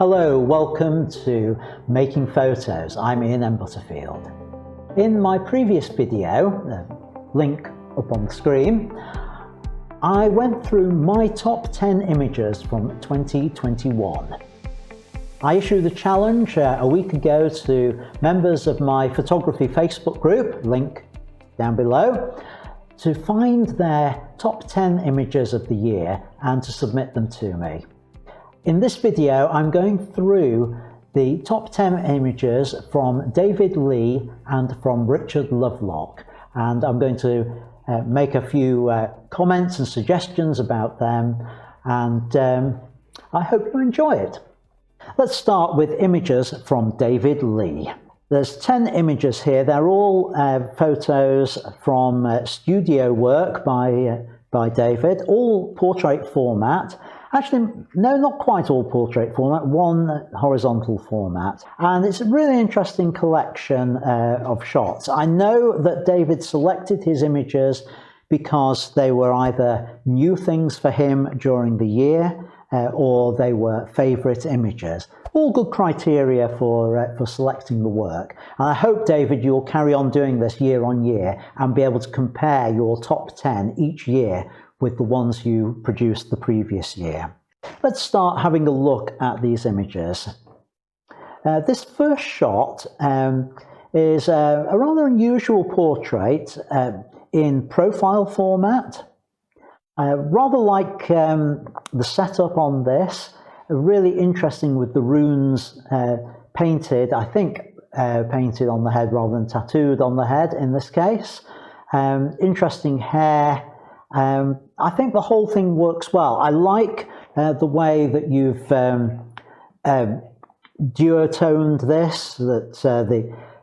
Hello, welcome to Making Photos. I'm Ian Butterfield. In my previous video, link up on the screen, I went through my top 10 images from 2021. I issued a challenge a week ago to members of my photography Facebook group, link down below, to find their top 10 images of the year and to submit them to me. In this video, I'm going through the top 10 images from David Lee and from Richard Lovelock, and I'm going to make a few comments and suggestions about them, and I hope you enjoy it. Let's start with images from David Lee. There's 10 images here. They're all photos from studio work by David, all portrait format. Actually, no, not quite all portrait format, one horizontal format. And it's a really interesting collection of shots. I know that David selected his images because they were either new things for him during the year or they were favourite images. All good criteria for selecting the work. And I hope, David, you'll carry on doing this year on year and be able to compare your top 10 each year with the ones you produced the previous year. Let's start having a look at these images. This first shot is a rather unusual portrait in profile format. Rather like the setup on this, really interesting with the runes painted, I think painted on the head rather than tattooed on the head in this case. Interesting hair. I think the whole thing works well. I like the way that you've duotoned this, that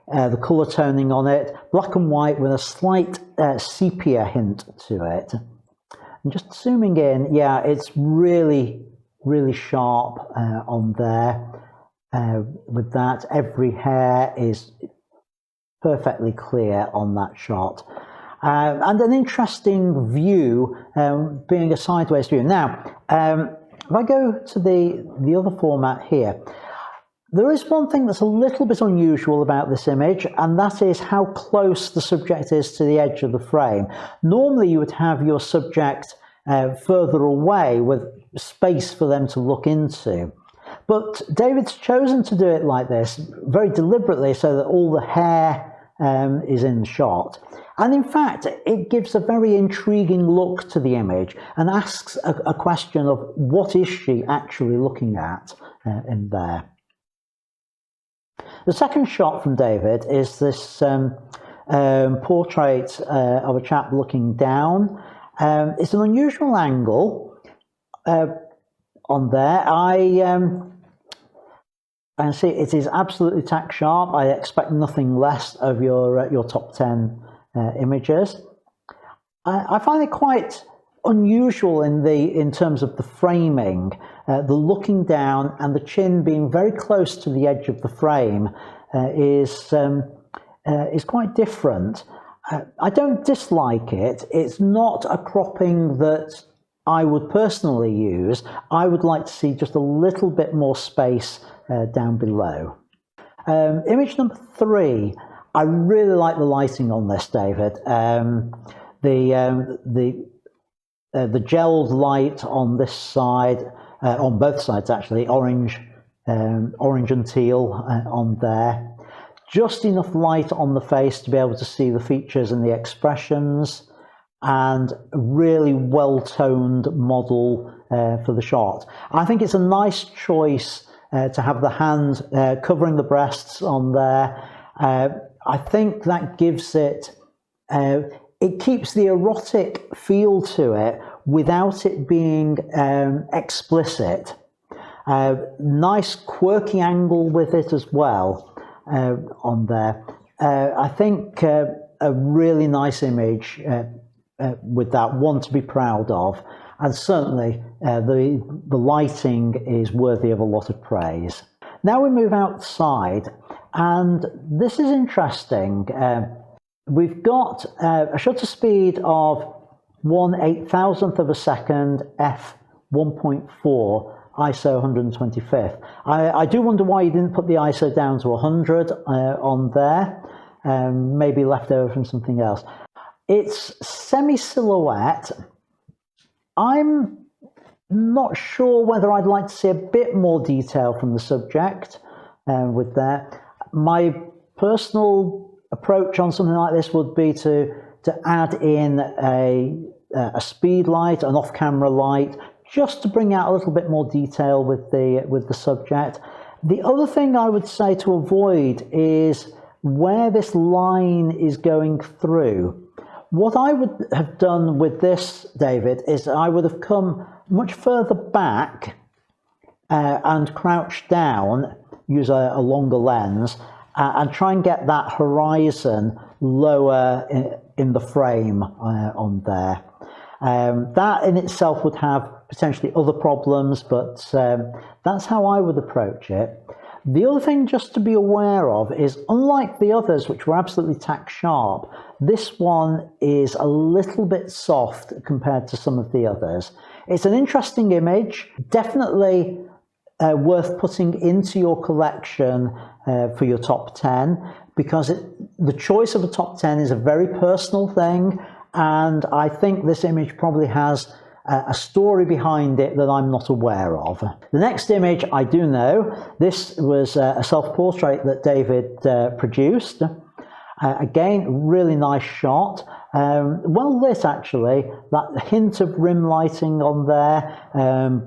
the colour toning on it, black and white with a slight sepia hint to it. And just zooming in, yeah, it's really sharp on there. With that, every hair is perfectly clear on that shot. And an interesting view, being a sideways view. Now, if I go to the other format here, there is one thing that's a little bit unusual about this image, and that is how close the subject is to the edge of the frame. Normally you would have your subject further away with space for them to look into. But David's chosen to do it like this, very deliberately, so that all the hair is in the shot. And in fact, it gives a very intriguing look to the image and asks a question of what is she actually looking at in there. The second shot from David is this portrait of a chap looking down. It's an unusual angle on there. I see it is absolutely tack sharp. I expect nothing less of your top 10 images. I find it quite unusual in terms of the framing, the looking down and the chin being very close to the edge of the frame is quite different. I don't dislike it. It's not a cropping that I would personally use. I would like to see just a little bit more space down below. Image number 3. I really like the lighting on this, David. The gelled light on this side, on both sides actually, orange and teal on there. Just enough light on the face to be able to see the features and the expressions, and a really well-toned model for the shot. I think it's a nice choice to have the hand covering the breasts on there. I think that gives it, it keeps the erotic feel to it without it being explicit. Nice quirky angle with it as well on there. I think a really nice image with that, one to be proud of, and certainly the lighting is worthy of a lot of praise. Now we move outside, and this is interesting. We've got a shutter speed of 1/8000th of a second, f 1.4 ISO 125th. I do wonder why you didn't put the ISO down to 100 on there, maybe left over from something else. It's semi-silhouette. I'm not sure whether I'd like to see a bit more detail from the subject with that. My personal approach on something like this would be to add in a speed light, an off-camera light, just to bring out a little bit more detail with the subject. The other thing I would say to avoid is where this line is going through. What I would have done with this, David, is I would have come much further back and crouched down, use a longer lens, and try and get that horizon lower in the frame on there. That in itself would have potentially other problems, but that's how I would approach it. The other thing just to be aware of is, unlike the others, which were absolutely tack sharp, this one is a little bit soft compared to some of the others. It's an interesting image, definitely worth putting into your collection for your top 10, because the choice of a top 10 is a very personal thing, and I think this image probably has a story behind it that I'm not aware of. The next image I do know. This was a self-portrait that David produced. Again, really nice shot. Well lit actually, that hint of rim lighting on there,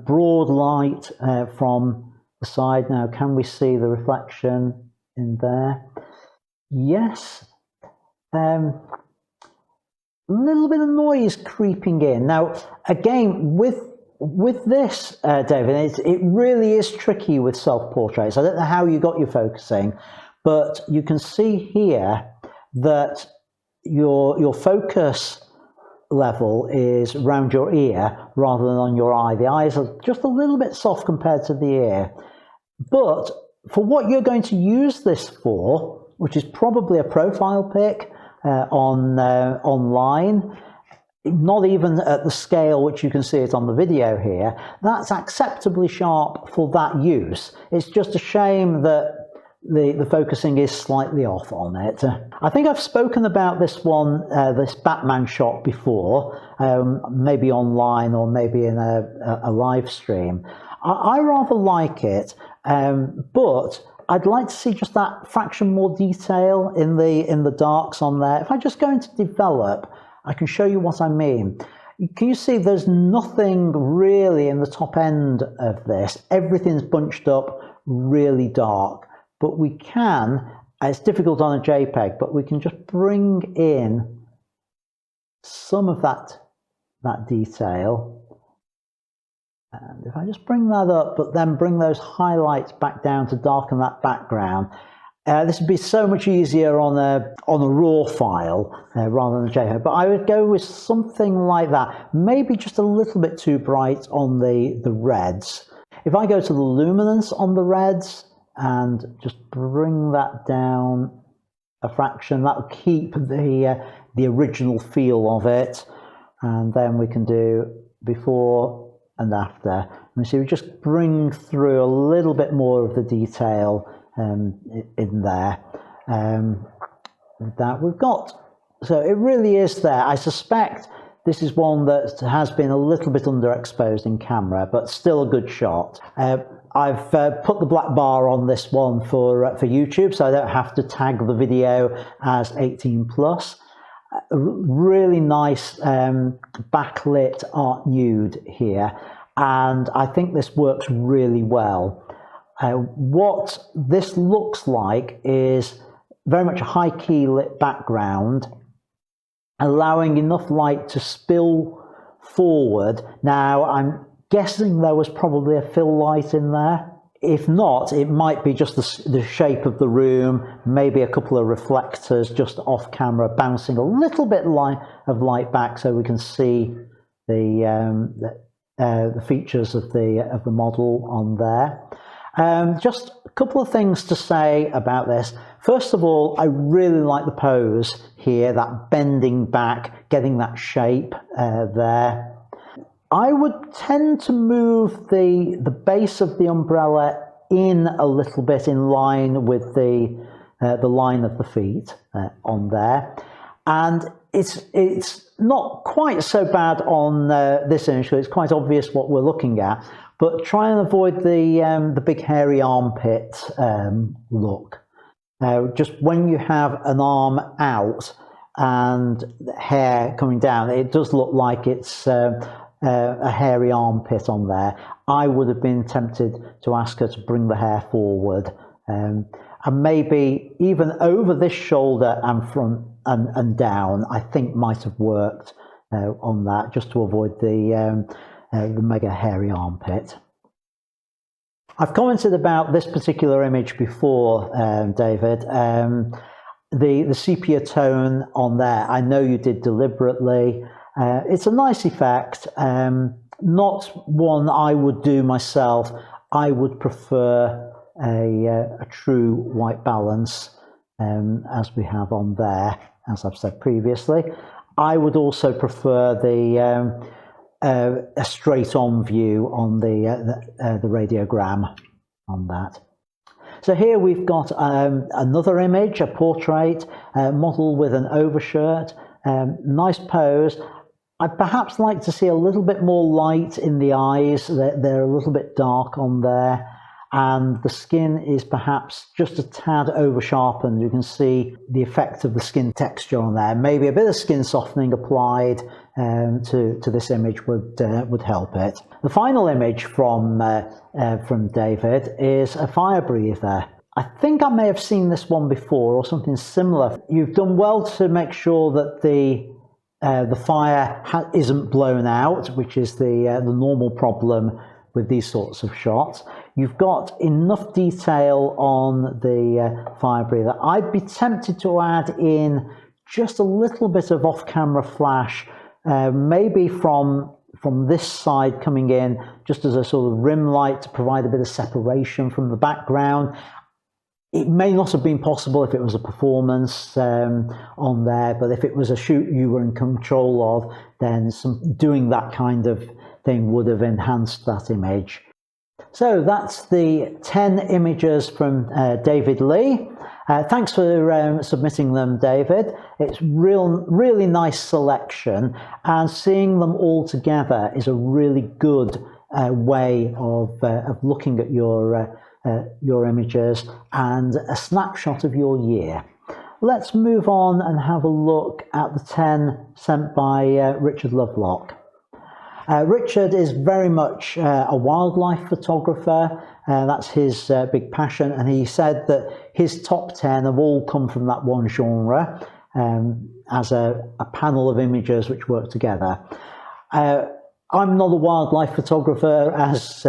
broad light from the side. Now, can we see the reflection in there? Yes. Little bit of noise creeping in. Now, again, with this, David, it really is tricky with self-portraits. I don't know how you got your focusing, but you can see here that your focus level is around your ear rather than on your eye. The eyes are just a little bit soft compared to the ear. But for what you're going to use this for, which is probably a profile pic, online, not even at the scale which you can see it on the video here, that's acceptably sharp for that use. It's just a shame that the focusing is slightly off on it. I think I've spoken about this one, this Batman shot before, maybe online or maybe in a live stream. I rather like it, but I'd like to see just that fraction more detail in the darks on there. If I just go into develop, I can show you what I mean. Can you see there's nothing really in the top end of this? Everything's bunched up really dark, but we can, it's difficult on a JPEG, but we can just bring in some of that detail. And if I just bring that up, but then bring those highlights back down to darken that background, this would be so much easier on a raw file rather than a JPEG. But I would go with something like that, maybe just a little bit too bright on the reds. If I go to the luminance on the reds and just bring that down a fraction, that will keep the original feel of it. And then we can do before and after. And so we just bring through a little bit more of the detail in there that we've got. So it really is there. I suspect this is one that has been a little bit underexposed in camera, but still a good shot. I've put the black bar on this one for YouTube, so I don't have to tag the video as 18 plus. Really nice backlit art nude here, and I think this works really well. What this looks like is very much a high key lit background, allowing enough light to spill forward. Now, I'm guessing there was probably a fill light in there. If not, it might be just the shape of the room, maybe a couple of reflectors just off camera bouncing a little bit of light back so we can see the features of the model on there. Just a couple of things to say about this. First of all, I really like the pose here, that bending back, getting that shape there. I would tend to move the base of the umbrella in a little bit in line with the line of the feet on there, and it's not quite so bad on this image, so it's quite obvious what we're looking at. But try and avoid the big hairy armpit look. Just when you have an arm out and hair coming down, it does look like it's a hairy armpit on there. I would have been tempted to ask her to bring the hair forward, and maybe even over this shoulder and front and down, I think might have worked on that, just to avoid the mega hairy armpit. I've commented about this particular image before, David. The sepia tone on there, I know you did deliberately. It's a nice effect, not one I would do myself. I would prefer a true white balance, as we have on there, as I've said previously. I would also prefer a straight-on view on the radiogram on that. So here we've got another image, a portrait, model with an overshirt, nice pose. I'd perhaps like to see a little bit more light in the eyes. They're a little bit dark on there, and the skin is perhaps just a tad over sharpened. You can see the effect of the skin texture on there. Maybe a bit of skin softening applied to this image would help it. The final image from David is a fire breather. I think I may have seen this one before or something similar. You've done well to make sure that the fire isn't blown out, which is the normal problem with these sorts of shots. You've got enough detail on the fire breather. I'd be tempted to add in just a little bit of off-camera flash, maybe from this side coming in, just as a sort of rim light to provide a bit of separation from the background. It may not have been possible if it was a performance on there, but if it was a shoot you were in control of, then doing that kind of thing would have enhanced that image. So that's the 10 images from David Lee. Thanks for submitting them, David. It's really nice selection, and seeing them all together is a really good way of looking at your images and a snapshot of your year. Let's move on and have a look at the 10 sent by Richard Lovelock. Richard is very much a wildlife photographer. That's his big passion, and he said that his top 10 have all come from that one genre, as a panel of images which work together. I'm not a wildlife photographer, as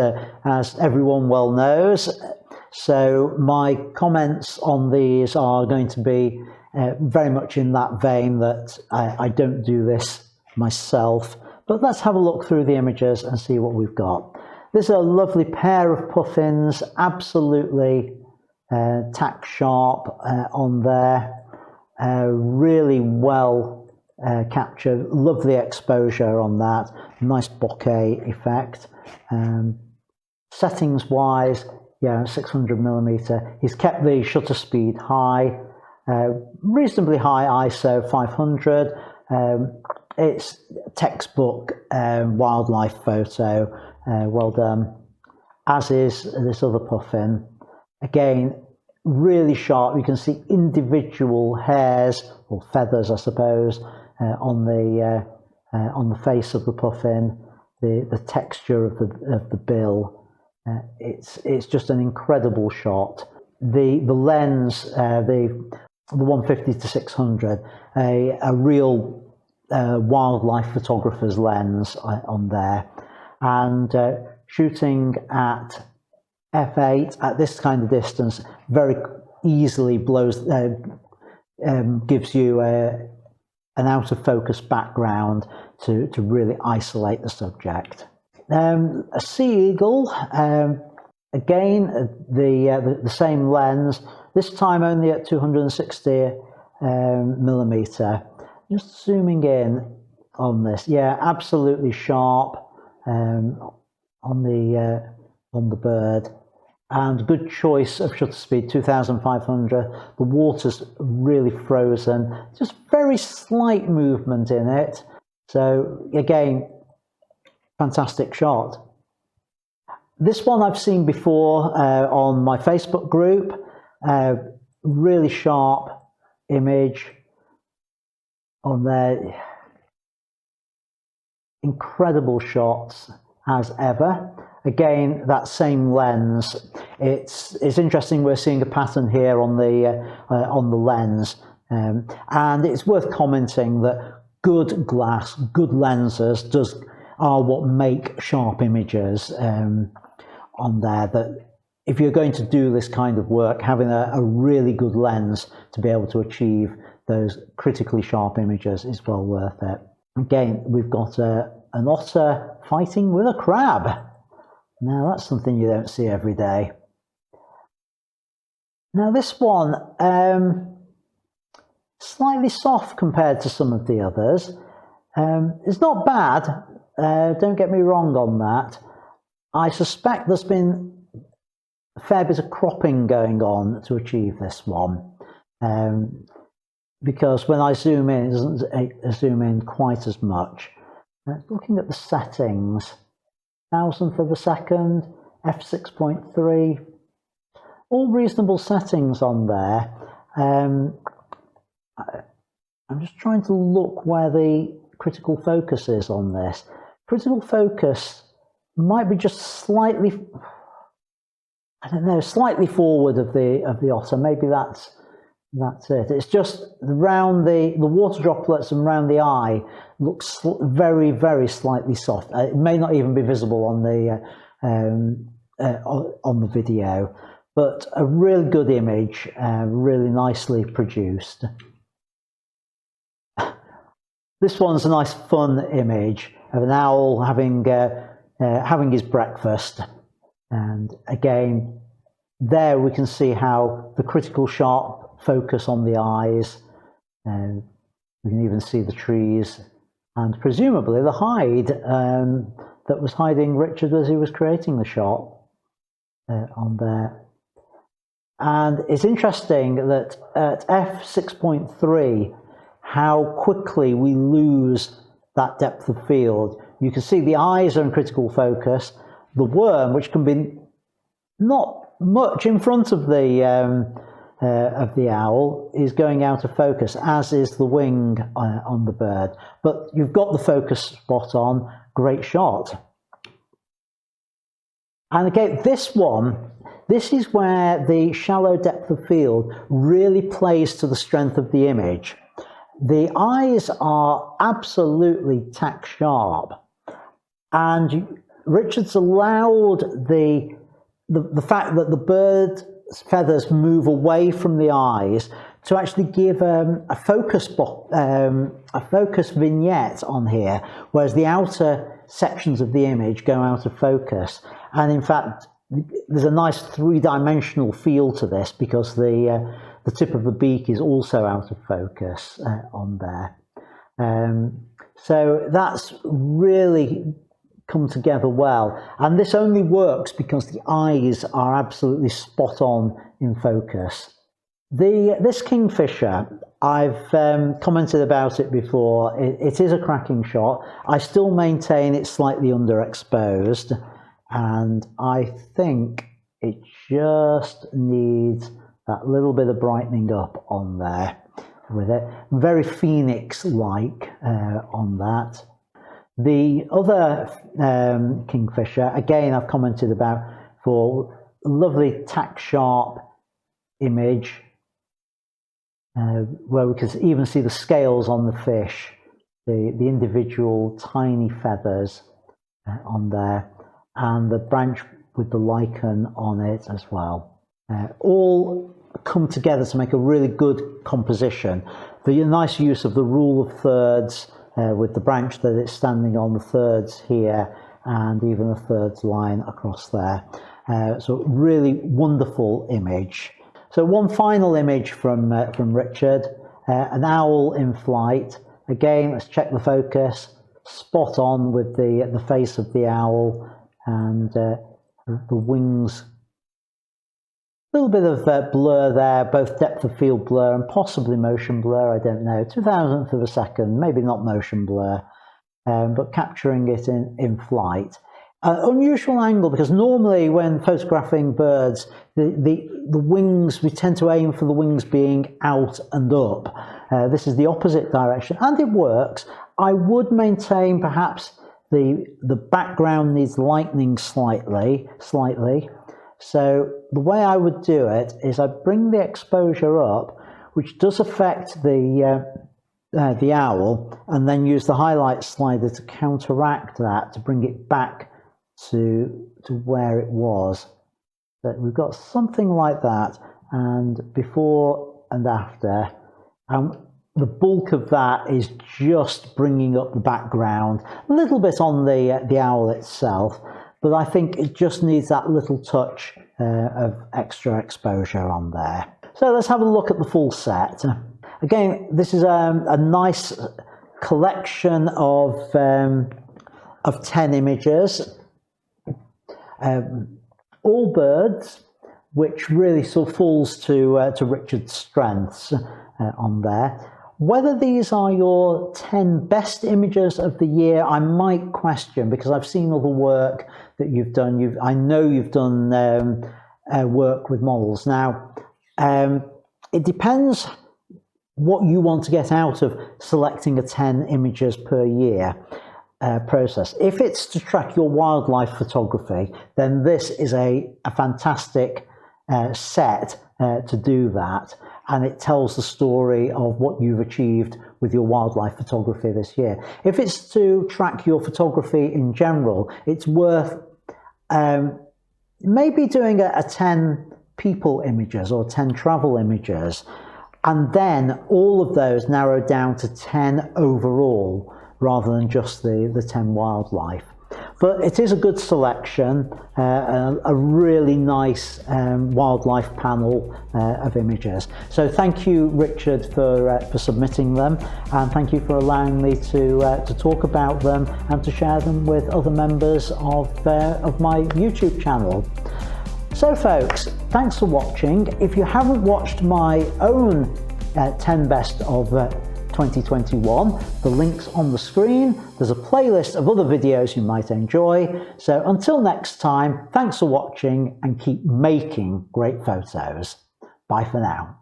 everyone well knows, so my comments on these are going to be very much in that vein, that I don't do this myself. But let's have a look through the images and see what we've got. This is a lovely pair of puffins, absolutely tack sharp on there, really well captured, lovely exposure on that, nice bokeh effect. Settings wise, yeah, 600mm. He's kept the shutter speed high, reasonably high ISO 500. It's textbook wildlife photo, well done, as is this other puffin. Again, really sharp. You can see individual hairs or feathers, I suppose, on the face of the puffin. The texture of the bill. It's just an incredible shot. The lens, the 150 to 600, a real wildlife photographer's lens on there, and shooting at f8 at this kind of distance very easily gives you an out of focus background to really isolate the subject. A sea eagle, again the same lens, this time only at 260mm. Just zooming in on this, yeah, absolutely sharp, on the bird, and good choice of shutter speed, 2500. The water's really frozen, just very slight movement in it. So again, fantastic shot. This one I've seen before on my Facebook group. Really sharp image on there. Incredible shots as ever. Again, that same lens. It's interesting. We're seeing a pattern here on the lens, and it's worth commenting that good glass, good lenses are what make sharp images on there. That if you're going to do this kind of work, having a really good lens to be able to achieve those critically sharp images is well worth it. Again, we've got an otter fighting with a crab. Now that's something you don't see every day. Now this one, slightly soft compared to some of the others. It's not bad, don't get me wrong on that. I suspect there's been a fair bit of cropping going on to achieve this one. Because when I zoom in, it doesn't zoom in quite as much. Looking at the settings, 1,000th of a second, f6.3, all reasonable settings on there. I'm just trying to look where the critical focus is on this. Critical focus might be just slightly, I don't know, slightly forward of the otter. Maybe that's it. It's just around the water droplets and around the eye looks very, very slightly soft. It may not even be visible on the video, but a really good image, really nicely produced. This one's a nice, fun image of an owl having his breakfast, and again, there we can see how the critical sharp focus on the eyes, and we can even see the trees and presumably the hide that was hiding Richard as he was creating the shot on there. And it's interesting that at f6.3 how quickly we lose that depth of field. You can see the eyes are in critical focus. The worm, which can be not much in front of the owl, is going out of focus, as is the wing on the bird. But you've got the focus spot on. Great shot. And again, this is where the shallow depth of field really plays to the strength of the image. The eyes are absolutely tack sharp, and Richard's allowed the fact that the bird's feathers move away from the eyes to actually give a focus vignette on here, whereas the outer sections of the image go out of focus. And in fact, there's a nice three-dimensional feel to this because the tip of the beak is also out of focus on there. So that's really come together well, and this only works because the eyes are absolutely spot on in focus. This Kingfisher, I've commented about it before. It is a cracking shot. I still maintain it's slightly underexposed, and I think it just needs that little bit of brightening up on there with it. Very Phoenix-like on that. The other Kingfisher, again, I've commented about for lovely tack sharp image where we can even see the scales on the fish, the individual tiny feathers on there, and the branch with the lichen on it as well. All come together to make a really good composition. The nice use of the rule of thirds with the branch that it's standing on, the thirds here, and even the thirds line across there. So really wonderful image. So one final image from Richard, an owl in flight. Again, let's check the focus. spot on with the face of the owl and the wings. A little bit of blur there, both depth of field blur and possibly motion blur, I don't know, 2,000th of a second, maybe not motion blur, but capturing it in flight. Unusual angle, because normally when photographing birds, the wings, we tend to aim for the wings being out and up. This is the opposite direction, and it works. I would maintain perhaps the background needs lightening slightly. So the way I would do it is I bring the exposure up, which does affect the owl, and then use the highlight slider to counteract that, to bring it back to where it was. So we've got something like that, and before and after. The bulk of that is just bringing up the background, a little bit on the owl itself, but I think it just needs that little touch of extra exposure on there. So let's have a look at the full set. Again, this is a nice collection of 10 images, all birds, which really sort of falls to Richard's strengths on there. Whether these are your 10 best images of the year, I might question, because I've seen other work that you've done. I know you've done work with models. Now, it depends what you want to get out of selecting a 10 images per year process. If it's to track your wildlife photography, then this is a fantastic set to do that. And it tells the story of what you've achieved with your wildlife photography this year. If it's to track your photography in general, it's worth maybe doing a 10 people images or 10 travel images, and then all of those narrowed down to 10 overall, rather than just the 10 wildlife. But it is a good selection, a really nice wildlife panel of images. So thank you, Richard, for submitting them, and thank you for allowing me to talk about them and to share them with other members of my YouTube channel. So folks, thanks for watching. If you haven't watched my own 10 best of 2021, the link's on the screen. There's a playlist of other videos you might enjoy. So until next time, thanks for watching and keep making great photos. Bye for now.